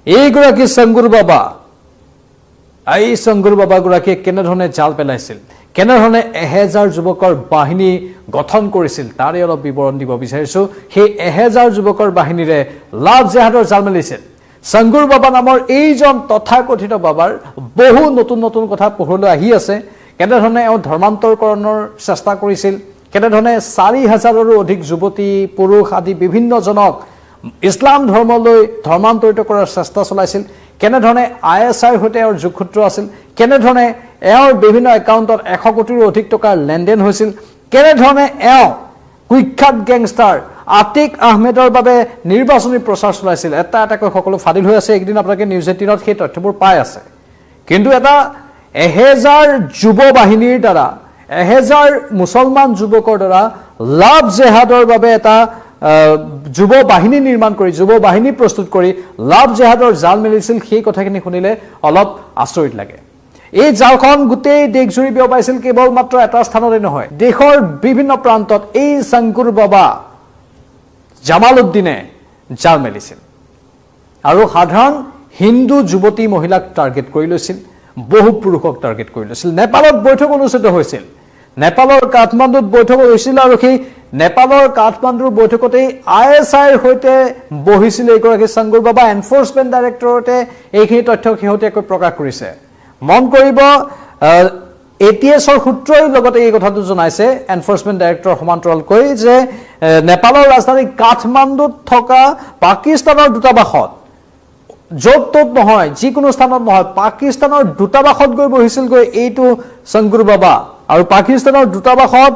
এইগৰাকী শংকুৰ বাবা, এই শংকুৰ বাবাগৰাকীয়ে কেনেধৰণে জাল পেলাইছিল, কেনেধৰণে 1000 যুৱকৰ বাহিনী গঠন কৰিছিল, তাৰে অলপ বিৱৰণ দিব বিচাৰিছোঁ। সেই 1000 যুৱকৰ বাহিনীৰে লাভ জেহাদৰ জাল মেলিছিল। শংকুৰ বাবা নামৰ এইজন তথাকথিত বাবাৰ বহু নতুন নতুন কথা পোহৰলৈ আহি আছে। কেনেধৰণে এওঁ ধৰ্মান্তৰকৰণৰ চেষ্টা কৰিছিল, কেনেধৰণে 4000ৰো অধিক যুৱতী পুৰুষ আদি বিভিন্নজনক ইছলাম ধৰ্মলৈ ধৰ্মান্তৰিত কৰাৰ চেষ্টা চলাইছিল, কেনেধৰণে ISIৰ সৈতে এওঁৰ যোগসূত্ৰ আছিল, কেনেধৰণে এওঁৰ বিভিন্ন একাউণ্টত 100 কোটিৰো অধিক টকাৰ লেনদেন হৈছিল, কেনেধৰণে এওঁ কুখ্যাত গেংষ্টাৰ আতিক আহমেদৰ বাবে নিৰ্বাচনী প্ৰচাৰ চলাইছিল। এটা এটাকৈ সকলো ফাদিল হৈ আছে। একদিন আপোনালোকে নিউজ 18ত সেই তথ্যবোৰ পাই আছে। কিন্তু এটা 1000 যুৱ বাহিনীৰ দ্বাৰা, 1000 মুছলমান যুৱকৰ দ্বাৰা লাভ জেহাদৰ বাবে এটা যুৱ বাহিনী নিৰ্মাণ কৰি, যুৱ বাহিনী প্ৰস্তুত কৰি লাভ জেহাদৰ জাল মেলিছিল। সেই কথাখিনি শুনিলে অলপ আচৰিত লাগে। এই জালখন গোটেই দেশজুৰি বিয়পাইছিল। কেৱল মাত্ৰ এটা স্থানতে নহয়, দেশৰ বিভিন্ন প্ৰান্তত এই শংকুৰ বাবা জামালউদ্দিনে জাল মেলিছিল আৰু সাধাৰণ হিন্দু যুৱতী মহিলাক টাৰ্গেট কৰি লৈছিল, বহু পুৰুষক টাৰ্গেট কৰি লৈছিল। নেপালত বৈঠক অনুষ্ঠিত হৈছিল, নেপালৰ কাঠমাণ্ডুত বৈঠক হৈছিল আৰু সেই নেপালৰ কাঠমাণ্ডুৰ বৈঠকতেই ISIৰ সৈতে বহিছিল এইগৰাকী শংকুৰ বাবা। এনফৰ্চমেণ্ট ডাইৰেক্টৰেটে এইখিনি তথ্য শেহতীয়াকৈ প্ৰকাশ কৰিছে। মন কৰিব, ATSৰ সূত্ৰই লগতে এই কথাটো জনাইছে এনফৰ্চমেণ্ট ডাইৰেক্টৰৰ সমান্তৰালকৈ যে নেপালৰ ৰাজধানী কাঠমাণ্ডুত থকা পাকিস্তানৰ দূতাবাসত, য'ত ত'ত নহয়, যিকোনো স্থানত নহয়, পাকিস্তানৰ দূতাবাসত গৈ বহিছিলগৈ এইটো শংকুৰ বাবা। আৰু পাকিস্তানৰ দূতাবাসত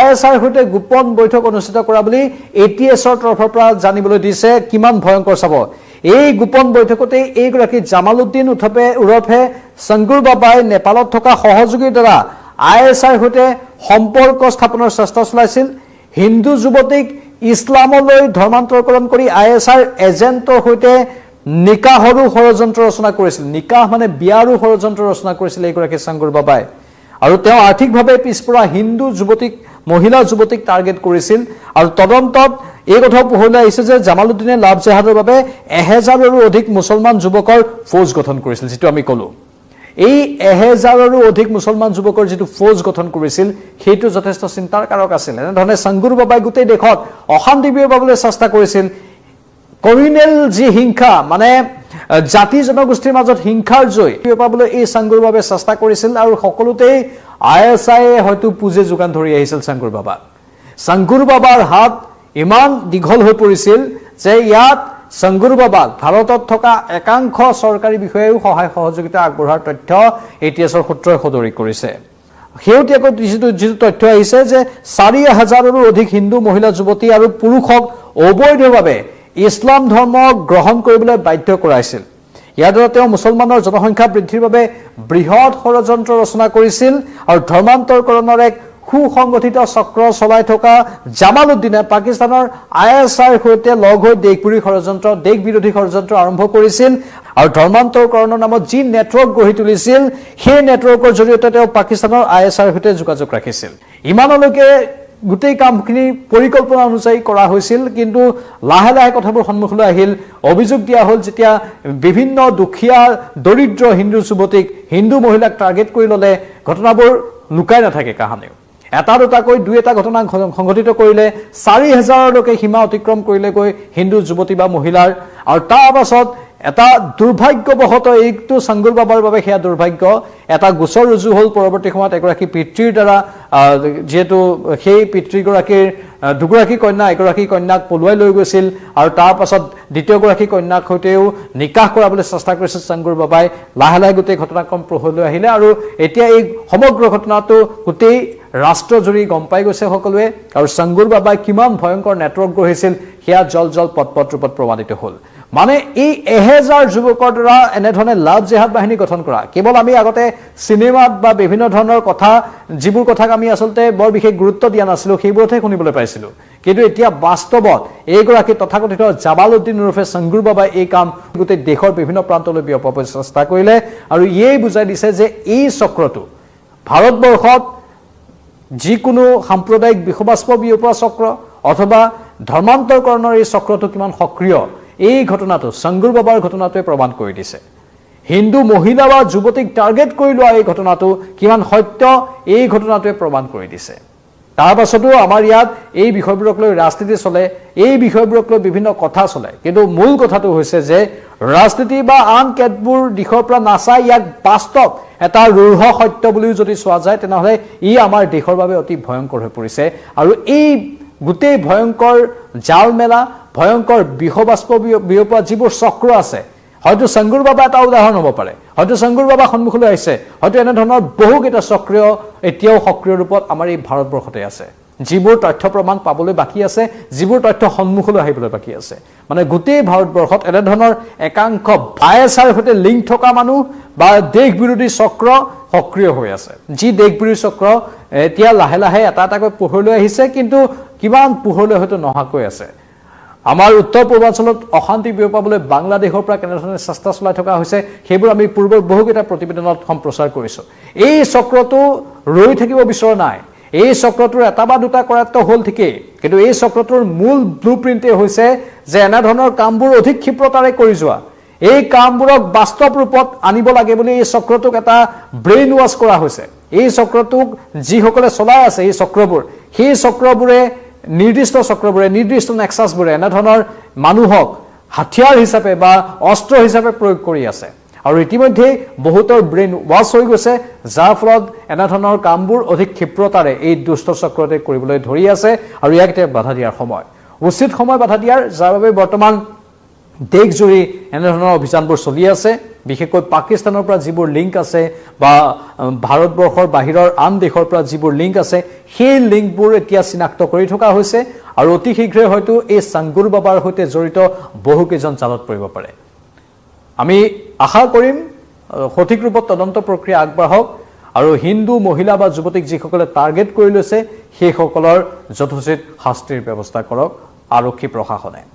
ISIৰ সৈতে গোপন বৈঠক অনুষ্ঠিত কৰা বুলি ATSৰ তৰফৰ পৰা জানিবলৈ দিছে। কিমান ভয়ংকৰ চাব। এই গোপন বৈঠকতে এইগৰাকী জামালউদ্দিন ওৰফে শংকুৰ বাবাই নেপালত থকা সহযোগীৰ দ্বাৰা ISIৰ সৈতে সম্পৰ্ক স্থাপনৰ চেষ্টা চলাইছিল। হিন্দু যুৱতীক ইছলামলৈ ধৰ্মান্তৰকৰণ কৰি ISIৰ এজেণ্টৰ সৈতে নিকাহৰো ষড়যন্ত্ৰ ৰচনা কৰিছিল। নিকাহ মানে বিয়াৰো ষড়যন্ত্ৰ ৰচনা কৰিছিল এইগৰাকী শংকুৰ বাবাই। আৰু তেওঁ আৰ্থিকভাৱে পিছপৰা হিন্দু যুৱতীক, মহিলা যুৱতীক টাৰ্গেট কৰিছিল। আৰু তদন্তত এই কথাও পোহৰলৈ আহিছে যে জামালউদ্দিনে লাভ জেহাদৰ বাবে 1000ৰো অধিক মুছলমান যুৱকৰ ফৌজ গঠন কৰিছিল। যিটো আমি ক'লো, এই 1000ৰো অধিক মুছলমান যুৱকৰ যিটো ফৌজ গঠন কৰিছিল সেইটো যথেষ্ট চিন্তাৰ কাৰক আছিল। এনেধৰণে শংকুৰ বাবাই গোটেই দেশত অশান্তি বিয়পাবলৈ চেষ্টা কৰিছিল। কমিউনেল যি হিংসা, মানে জাতি জনগোষ্ঠীৰ মাজত হিংসাৰ জয় বিয়পাবলৈ এই শংকুৰ বাবাই চেষ্টা কৰিছিল। আৰু সকলোতেই ISIয়ে হয়তো পুঁজি যোগান ধৰি আহিছিল শংকুৰ বাবাক। শংকুৰ বাবাৰ হাত ইমান দীঘল হৈ পৰিছিল যে ইয়াত শংকুৰ বাবাক ভাৰতত থকা একাংশ চৰকাৰী বিষয়াইও সহায় সহযোগিতা আগবঢ়োৱাৰ তথ্য ATSৰ সূত্ৰই সদৰি কৰিছে। শেহতীয়াকৈ যিটো তথ্য আহিছে যে 4000ৰো অধিক হিন্দু মহিলা যুৱতী আৰু পুৰুষক অবৈধভাৱে ইছলাম ধৰ্ম গ্ৰহণ কৰিবলৈ বাধ্য কৰাইছিল। ইয়াৰ দ্বাৰা তেওঁ মুছলমানৰ জনসংখ্যা বৃদ্ধিৰ বাবে বৃহৎ ষড়যন্ত্ৰ ৰচনা কৰিছিল। আৰু ধৰ্মান্তৰকৰণৰ এক সুসংগঠিত চক্ৰ চলাই থকা জামালউদ্দিনে পাকিস্তানৰ ISIৰ সৈতে লগ হৈ দেশ বিৰোধী ষড়যন্ত্ৰ আৰম্ভ কৰিছিল। আৰু ধৰ্মান্তৰকৰণৰ নামত যি নেটৱৰ্ক গঢ়ি তুলিছিল, সেই নেটৱৰ্কৰ জৰিয়তে তেওঁ পাকিস্তানৰ ISIৰ সৈতে যোগাযোগ ৰাখিছিল। ইমানলৈকে গোটেই কামখিনি পৰিকল্পনা অনুযায়ী কৰা হৈছিল। কিন্তু লাহে লাহে কথাবোৰ সন্মুখলৈ আহিল। অভিযোগ দিয়া হ'ল যেতিয়া বিভিন্ন দুখীয়া দৰিদ্ৰ হিন্দু যুৱতীক, হিন্দু মহিলাক টাৰ্গেট কৰি ল'লে ঘটনাবোৰ লুকাই নাথাকে। কাহানিও এটা দুটাকৈ দুই এটা ঘটনা সংঘটিত কৰিলে 4000লৈকে সীমা অতিক্ৰম কৰিলেগৈ হিন্দু যুৱতী বা মহিলাৰ। আৰু তাৰ পাছত এটা দুৰ্ভাগ্যবশত, এইটো শংকুৰ বাবাৰ বাবে সেয়া দুৰ্ভাগ্য, এটা গোচৰ ৰুজু হ'ল পৰৱৰ্তী সময়ত এগৰাকী পিতৃৰ দ্বাৰা। যিহেতু সেই পিতৃগৰাকীৰ দুগৰাকী কন্যা, এগৰাকী কন্যাক পলুৱাই লৈ গৈছিল আৰু তাৰ পাছত দ্বিতীয়গৰাকী কন্যাক সৈতেও নিকাহ কৰাবলৈ চেষ্টা কৰিছিল শংকুৰ বাবাই। লাহে লাহে গোটেই ঘটনাক্ৰম পোহৰলৈ আহিলে আৰু এতিয়া এই সমগ্ৰ ঘটনাটো গোটেই ৰাষ্ট্ৰজুৰি গম পাই গৈছে সকলোৱে। আৰু শংকুৰ বাবাই কিমান ভয়ংকৰ নেটৱৰ্ক গঢ়িছিল সেয়া জল পট ৰূপত প্ৰমাণিত হ'ল। মানে এই 1000 যুৱকৰ দ্বাৰা এনেধৰণে লাভ জেহাদ বাহিনী গঠন কৰা, কেৱল আমি আগতে চিনেমাত বা বিভিন্ন ধৰণৰ কথা, যিবোৰ কথাক আমি আচলতে বৰ বিশেষ গুৰুত্ব দিয়া নাছিলোঁ, সেইবোৰতহে শুনিবলৈ পাইছিলোঁ। কিন্তু এতিয়া বাস্তৱত এইগৰাকী তথাকথিত জামালউদ্দিন ওৰফে শংকুৰ বাবাই এই কাম গোটেই দেশৰ বিভিন্ন প্ৰান্তলৈ বিয়পাবলৈ চেষ্টা কৰিলে। আৰু ইয়েই বুজাই দিছে যে এই চক্ৰটো ভাৰতবৰ্ষত যিকোনো সাম্প্ৰদায়িক বিষবাস্প বিয়পোৱা চক্ৰ অথবা ধৰ্মান্তৰকৰণৰ এই চক্ৰটো কিমান সক্ৰিয়, এই ঘটনাটো সংগুৰ বাবাৰ ঘটনাটোৱে প্ৰমাণ কৰি দিছে হিন্দু মহিলা বা যুৱতীক টাৰ্গেট কৰি লোৱা এই ঘটনাটো কিমান সত্য এই ঘটনাটোৱে প্ৰমাণ কৰি দিছে তাৰ পাছতো আমাৰ ইয়াত এই বিষয়বোৰক লৈ ৰাজনীতি চলে এই বিষয়বোৰক লৈ বিভিন্ন কথা চলে কিন্তু মূল কথাটো হৈছে যে ৰাজনীতি বা আন কেতবোৰ দিশৰ পৰা নাচাই ইয়াক বাস্তৱ এটা ৰুঢ় সত্য বুলি যদি চোৱা যায় তেনেহলে ই আমাৰ দেশৰ বাবে অতি ভয়ংকৰ হৈ পৰিছে আৰু এই গোটেই ভয়ংকৰ জাল মেলা ভয়ংকৰ বিহবাস্প বিয়পোৱা যিবোৰ চক্ৰ আছে হয়তো সংগুৰ বাবা এটা উদাহৰণ হ'ব পাৰে হয়তো সংগুৰ বাবা সন্মুখলৈ আহিছে হয়তো এনে ধৰণৰ বহুকেইটা চক্ৰীয় এতিয়াও সক্ৰিয় ৰূপত আমাৰ এই ভাৰতবৰ্ষতে আছে যিবোৰ তথ্য প্ৰমাণ পাবলৈ বাকি আছে যিবোৰ তথ্য সন্মুখলৈ আহিবলৈ বাকি আছে মানে গোটেই ভাৰতবৰ্ষত এনে ধৰণৰ একাংশ বায়াছৰ সৈতে লিংক থকা মানুহ বা দেশ বিৰোধী চক্ৰ সক্ৰিয় হৈ আছে যি দেশ বিৰোধী চক্ৰ এতিয়া লাহে লাহে এটা এটাকৈ পোহৰলৈ আহিছে কিন্তু কিমান পোহৰলৈ হয়তো নহাকৈ আছে আমাৰ উত্তৰ পূৰ্বাঞ্চলত অশান্তি বিয়পাবলৈ বাংলাদেশৰ পৰা কেনেধৰণে চেষ্টা চলাই থকা হৈছে সেইবোৰ আমি পূৰ্বৰ বহুকেইটা প্ৰতিবেদনত সম্প্ৰচাৰ কৰিছোঁ এই চক্ৰটো ৰৈ থাকিব বিচৰা নাই এই চক্ৰটোৰ এটা বা দুটা কৰাটো হ'ল ঠিকেই কিন্তু এই চক্ৰটোৰ মূল ব্লুপ্ৰিণ্টে হৈছে যে এনে ধৰণৰ কামবোৰ অধিক ক্ষিপ্ৰতাৰে কৰি যোৱা এই কামবোৰক বাস্তৱ ৰূপত আনিব লাগে বুলি এই চক্ৰটোক এটা ব্ৰেইন ৱাছ কৰা হৈছে এই চক্ৰটোক যিসকলে চলাই আছে এই চক্ৰবোৰ সেই চক্ৰবোৰে নিৰ্দিষ্ট নেক্সাছবোৰে এনে ধৰণৰ মানুহক হাতিয়াৰ হিচাপে বা অস্ত্ৰ হিচাপে প্ৰয়োগ কৰি আছে আৰু ইতিমধ্যে বহুতৰ ব্ৰেইন ৱাছ হৈ গৈছে যাৰ ফলত এনে ধৰণৰ কামবোৰ অধিক ক্ষিপ্ৰতাৰে এই দুষ্ট চক্ৰতে কৰিবলৈ ধৰি আছে আৰু ইয়াক এতিয়া বাধা দিয়াৰ সময় উচিত সময় বাধা দিয়াৰ যাৰ বাবে বৰ্তমান দেশজুৰি এনে ধৰণৰ অভিযানবোৰ চলি আছে বিশেষকৈ পাকিস্তানৰ পৰা যিবোৰ লিংক আছে বা ভাৰতবৰ্ষৰ বাহিৰৰ আন দেশৰ পৰা যিবোৰ লিংক আছে সেই লিংকবোৰ এতিয়া চিনাক্ত কৰি থকা হৈছে আৰু অতি শীঘ্ৰে হয়তো এই সংগুৰ বাবাৰ সৈতে জড়িত বহুকেইজন জালত পৰিব পাৰে আমি আশা কৰিম সঠিক ৰূপত তদন্ত প্ৰক্ৰিয়া আগবাঢ়ক আৰু হিন্দু মহিলা বা যুৱতীক যিসকলে টাৰ্গেট কৰি লৈছে সেইসকলৰ যথোচিত শাস্তিৰ ব্যৱস্থা কৰক আৰক্ষী প্ৰশাসনে